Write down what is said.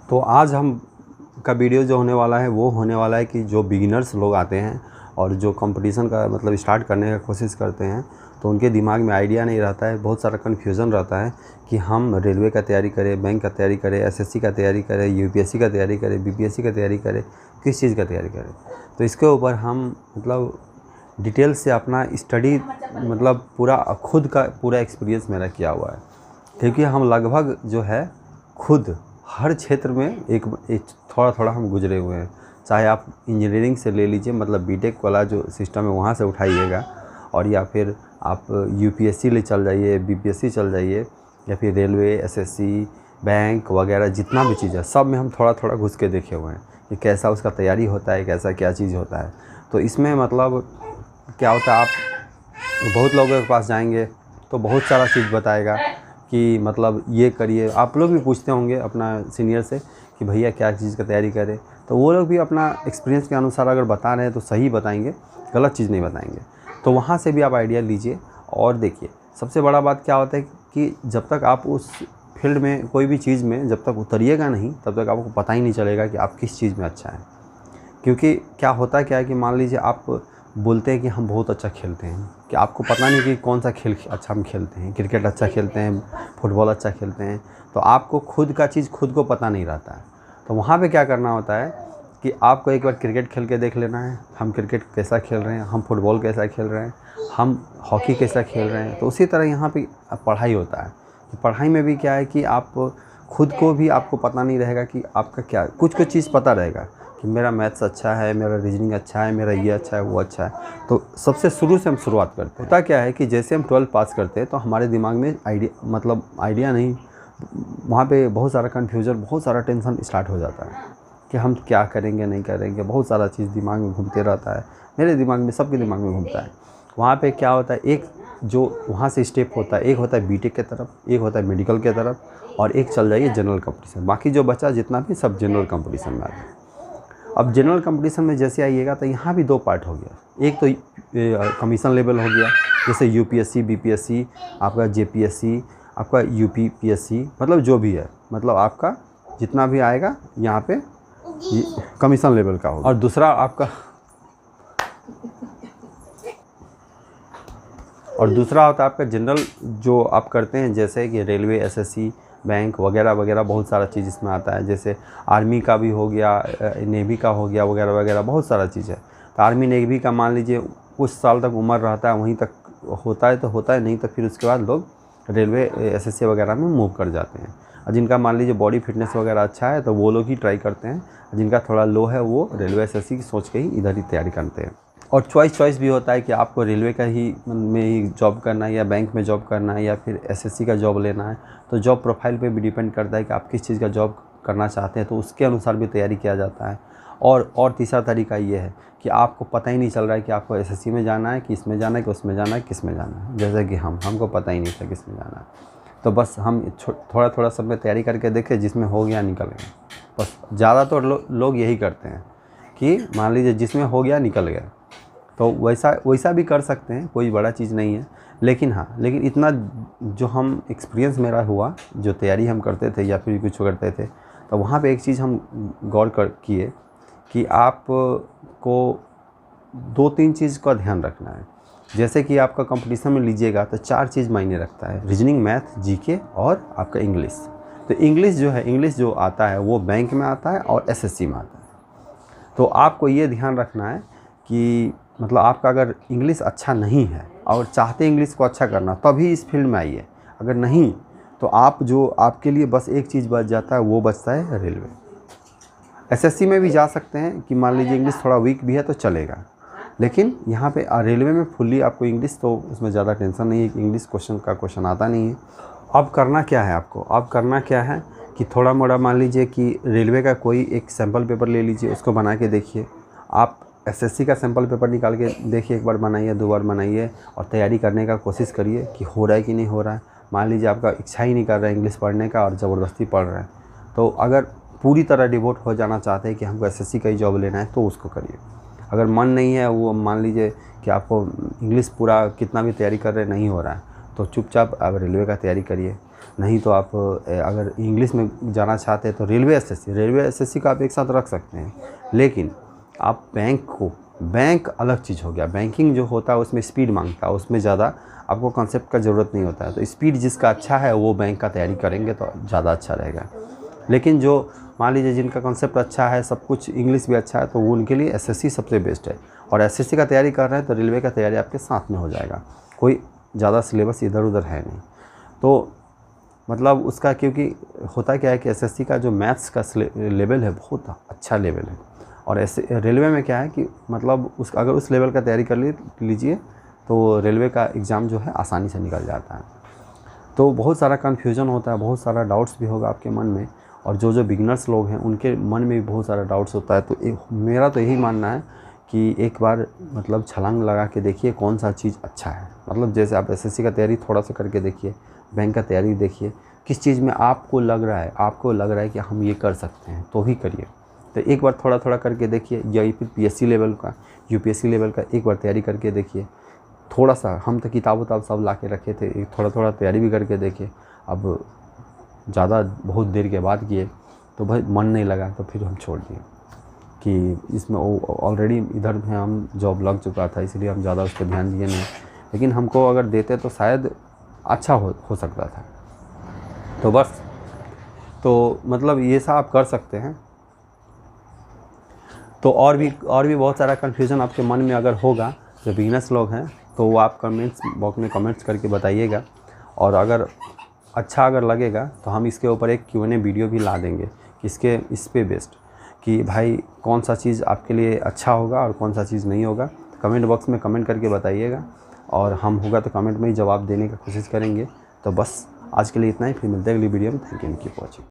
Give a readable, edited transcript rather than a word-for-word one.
तो आज हम का वीडियो जो होने वाला है वो होने वाला है कि जो बिगिनर्स लोग आते हैं और जो कंपटीशन का मतलब स्टार्ट करने का कोशिश करते हैं तो उनके दिमाग में आइडिया नहीं रहता है, बहुत सारा कन्फ्यूज़न रहता है कि हम रेलवे का तैयारी करें, बैंक का तैयारी करें, एसएससी का तैयारी करें, यूपीएससी का तैयारी करें, बीपीएससी का तैयारी करें, किस चीज़ का तैयारी करें। तो इसके ऊपर हम मतलब डिटेल से अपना स्टडी मतलब पूरा खुद का पूरा एक्सपीरियंस मेरा किया हुआ है, क्योंकि हम लगभग जो है खुद हर क्षेत्र में एक थोड़ा थोड़ा हम गुजरे हुए हैं। चाहे आप इंजीनियरिंग से ले लीजिए, मतलब बीटेक वाला जो सिस्टम है वहाँ से उठाइएगा, और या फिर आप यूपीएससी ले चल जाइए, बीपीएससी चल जाइए, या फिर रेलवे, एसएससी, बैंक वगैरह जितना भी चीज़ है सब में हम थोड़ा थोड़ा घुस के देखे हुए हैं कि कैसा उसका तैयारी होता है, कैसा क्या चीज़ होता है। तो इसमें मतलब क्या होता है, आप बहुत लोगों के पास जाएंगे तो बहुत सारा चीज़ बताएगा कि मतलब ये करिए। आप लोग भी पूछते होंगे अपना सीनियर से कि भैया क्या चीज़ का तैयारी करें, तो वो लोग भी अपना एक्सपीरियंस के अनुसार अगर बता रहे हैं तो सही बताएंगे, गलत चीज़ नहीं बताएंगे। तो वहाँ से भी आप आइडिया लीजिए। और देखिए, सबसे बड़ा बात क्या होता है कि जब तक आप उस फील्ड में कोई भी चीज़ में जब तक उतरिएगा नहीं तब तक आपको पता ही नहीं चलेगा कि आप किस चीज़ में अच्छा है। क्योंकि क्या होता क्या है कि मान लीजिए आप बोलते हैं कि हम बहुत अच्छा खेलते हैं, कि आपको पता नहीं कि कौन सा खेल अच्छा हम खेलते हैं, क्रिकेट अच्छा खेलते हैं, फुटबॉल अच्छा खेलते हैं, तो आपको खुद का चीज़ खुद को पता नहीं रहता है। तो वहाँ पे क्या करना होता है कि आपको एक बार क्रिकेट खेल के देख लेना है, हम क्रिकेट कैसा खेल रहे हैं, हम फुटबॉल कैसा खेल रहे हैं, हम हॉकी कैसा खेल रहे हैं। तो उसी तरह यहाँ पे पढ़ाई होता है। तो पढ़ाई में भी क्या है कि आप खुद को भी आपको पता नहीं रहेगा कि आपका क्या, कुछ चीज़ पता रहेगा कि मेरा मैथ्स अच्छा है, मेरा रीजनिंग अच्छा है, मेरा ये अच्छा है, वो अच्छा है। तो सबसे शुरू से हम शुरुआत करते हैं। होता क्या है कि जैसे हम 12th पास करते हैं तो हमारे दिमाग में आइडिया नहीं, वहाँ पे बहुत सारा कन्फ्यूजन, बहुत सारा टेंशन स्टार्ट हो जाता है कि हम क्या करेंगे नहीं करेंगे। बहुत सारा चीज़ दिमाग में घूमते रहता है, मेरे दिमाग में, सबके दिमाग में घूमता है। वहाँ पे क्या होता है, एक जो वहाँ से स्टेप होता है, एक होता है बीटेक के तरफ, एक होता है मेडिकल के तरफ, और एक चल जाइए जनरल कंपटीशन। बाकी जो बचा जितना भी सब जनरल कंपटीशन में आता है। अब जनरल कंपटीशन में जैसे आइएगा तो यहाँ भी दो पार्ट हो गया। एक तो कमीशन लेवल हो गया, जैसे यूपीएससी, बीपीएससी, आपका जेपीएससी, आपका यूपीपीएससी, मतलब जो भी है, मतलब आपका जितना भी आएगा यहाँ पे कमीशन लेवल का होगा। और दूसरा होता है आपका जनरल, जो आप करते हैं, जैसे कि रेलवे, एसएससी, बैंक वगैरह वगैरह, बहुत सारा चीज़ इसमें आता है। जैसे आर्मी का भी हो गया, नेवी का हो गया वगैरह वगैरह, बहुत सारा चीज़ है। तो आर्मी नेवी का मान लीजिए कुछ साल तक उम्र रहता है, वहीं तक होता है तो होता है, नहीं तो फिर उसके बाद लोग रेलवे, एसएससी वगैरह में मूव कर जाते हैं। और जिनका मान लीजिए बॉडी फिटनेस वगैरह अच्छा है तो वो लोग ही ट्राई करते हैं, जिनका थोड़ा लो है वो रेलवे, एसएससी की सोच के ही इधर ही तैयारी करते हैं। और चॉइस भी होता है कि आपको रेलवे का ही में ही जॉब करना है, या बैंक में जॉब करना है, या फिर एसएससी का जॉब लेना है। तो जॉब प्रोफाइल पे भी डिपेंड करता है कि आप किस चीज़ का जॉब करना चाहते हैं, तो उसके अनुसार भी तैयारी किया जाता है। और तीसरा तरीका ये है कि आपको पता ही नहीं चल रहा है कि आपको एसएससी में जाना है कि इसमें जाना है कि उसमें जाना है, किस में जाना है। जैसे कि हमको पता ही नहीं था किस में जाना है, तो बस हम थोड़ा थोड़ा सब में तैयारी करके देखे, जिसमें हो गया निकल गए। बस ज़्यादातर लोग यही करते हैं कि मान लीजिए जिसमें हो गया निकल गया। तो वैसा भी कर सकते हैं, कोई बड़ा चीज़ नहीं है। लेकिन इतना जो हम एक्सपीरियंस मेरा हुआ, जो तैयारी हम करते थे या फिर कुछ करते थे, तो वहाँ पे एक चीज़ हम गौर किए कि आपको 2-3 चीज़ का ध्यान रखना है। जैसे कि आपका कंपटीशन में लीजिएगा तो 4 चीज़ मायने रखता है: रीजनिंग, मैथ, जीके और आपका इंग्लिश। तो इंग्लिश जो आता है वो बैंक में आता है और एसएससी में आता है। तो आपको ये ध्यान रखना है कि मतलब आपका अगर इंग्लिश अच्छा नहीं है और चाहते इंग्लिश को अच्छा करना, तभी इस फील्ड में आइए। अगर नहीं तो आपके लिए बस एक चीज़ बच जाता है, वो बचता है रेलवे। एसएससी में भी जा सकते हैं कि मान लीजिए इंग्लिश थोड़ा वीक भी है तो चलेगा, लेकिन यहाँ पे रेलवे में फुल्ली आपको इंग्लिश, तो उसमें ज़्यादा टेंशन नहीं है कि इंग्लिश क्वेश्चन आता नहीं है। अब करना क्या है आपको, अब करना क्या है कि थोड़ा मोड़ा मान लीजिए कि रेलवे का कोई एक सैम्पल पेपर ले लीजिए, उसको बना के देखिए। आप एसएससी का सैम्पल पेपर निकाल के देखिए, एक बार बनाइए, 2 बार बनाइए, और तैयारी करने का कोशिश करिए कि हो रहा है कि नहीं हो रहा है। मान लीजिए आपका इच्छा ही नहीं कर रहा है इंग्लिश पढ़ने का और ज़बरदस्ती पढ़ रहे हैं, तो अगर पूरी तरह डिवोट हो जाना चाहते हैं कि हमको एसएससी का ही जॉब लेना है तो उसको करिए। अगर मन नहीं है, वो मान लीजिए कि आपको इंग्लिश पूरा कितना भी तैयारी कर रहे नहीं हो रहा है, तो चुपचाप आप रेलवे का तैयारी करिए। नहीं तो आप अगर इंग्लिश में जाना चाहते हैं तो रेलवे एसएससी का आप एक साथ रख सकते हैं। लेकिन आप बैंक अलग चीज़ हो गया। बैंकिंग जो होता है उसमें स्पीड मांगता है, उसमें ज़्यादा आपको कॉन्सेप्ट का ज़रूरत नहीं होता है। तो स्पीड जिसका अच्छा है वो बैंक का तैयारी करेंगे तो ज़्यादा अच्छा रहेगा। लेकिन जो मान लीजिए जिनका कॉन्सेप्ट अच्छा है, सब कुछ इंग्लिश भी अच्छा है, तो वो उनके लिए एसएससी सबसे बेस्ट है। और एसएससी का तैयारी कर रहे हैं तो रेलवे का तैयारी आपके साथ में हो जाएगा, कोई ज़्यादा सिलेबस इधर उधर है नहीं। तो मतलब उसका क्योंकि होता क्या है कि एसएससी का जो मैथ्स का लेवल है बहुत अच्छा लेवल है। और ऐसे रेलवे में क्या है कि मतलब अगर उस लेवल का तैयारी कर लीजिए तो रेलवे का एग्ज़ाम जो है आसानी से निकल जाता है। तो बहुत सारा कन्फ्यूजन होता है, बहुत सारा डाउट्स भी होगा आपके मन में, और जो बिगिनर्स लोग हैं उनके मन में भी बहुत सारा डाउट्स होता है। तो मेरा तो यही मानना है कि एक बार मतलब छलांग लगा के देखिए कौन सा चीज़ अच्छा है। मतलब जैसे आप एसएससी का तैयारी थोड़ा सा करके देखिए, बैंक का तैयारी देखिए, किस चीज़ में आपको लग रहा है कि हम ये कर सकते हैं तो ही करिए। तो एक बार थोड़ा थोड़ा करके देखिए, या फिर पीएससी लेवल का, यूपीएससी लेवल का एक बार तैयारी करके देखिए। थोड़ा सा हम तो किताब सब ला के रखे थे, थोड़ा थोड़ा तैयारी भी करके देखिए। अब ज़्यादा बहुत देर के बाद किए तो भाई मन नहीं लगा तो फिर हम छोड़ दिए कि इसमें ऑलरेडी इधर में हम जॉब लग चुका था, इसलिए हम ज़्यादा उस पर ध्यान दिए नहीं। लेकिन हमको अगर देते तो शायद अच्छा हो सकता था। तो बस तो मतलब ये सब आप कर सकते हैं। तो और भी बहुत सारा कन्फ्यूज़न आपके मन में अगर होगा, जो बिगिनर्स लोग हैं, तो वो आप कमेंट्स बॉक्स में कमेंट्स करके बताइएगा। और अगर अच्छा लगेगा तो हम इसके ऊपर एक Q&A वीडियो भी ला देंगे कि इस पे बेस्ड कि भाई कौन सा चीज़ आपके लिए अच्छा होगा और कौन सा चीज़ नहीं होगा। तो कमेंट बॉक्स में कमेंट करके बताइएगा, और हम होगा तो कमेंट में ही जवाब देने की कोशिश करेंगे। तो बस आज के लिए इतना ही, फिर मिलते हैं अगली वीडियो में। Thank you for watching.